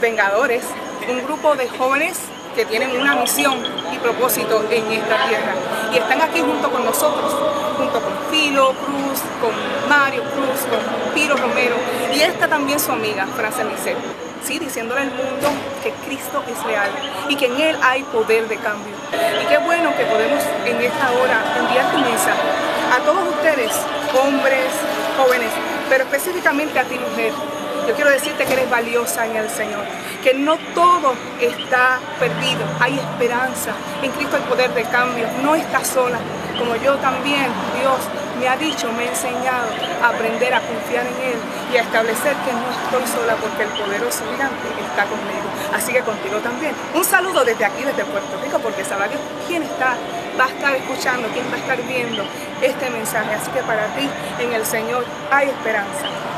Vengadores, un grupo de jóvenes que tienen una misión y propósito en esta tierra. Y están aquí junto con nosotros, junto con Filo Cruz, con Mario Cruz, con Piro Romero y esta también su amiga, Francia Lisset. Sí, diciéndole al mundo que Cristo es real y que en Él hay poder de cambio. Y qué bueno que podemos en esta hora enviar tu mensaje a todos ustedes, hombres, jóvenes, pero específicamente a ti, mujer. Yo quiero decirte que eres valiosa en el Señor, que no todo está perdido, hay esperanza, en Cristo hay poder de cambio, no estás sola, como yo también, Dios me ha dicho, me ha enseñado a aprender a confiar en Él y a establecer que no estoy sola porque el poderoso gigante está conmigo, así que contigo también. Un saludo desde aquí, desde Puerto Rico, porque sabrá Dios quién va a estar escuchando, quién va a estar viendo este mensaje, así que para ti en el Señor hay esperanza.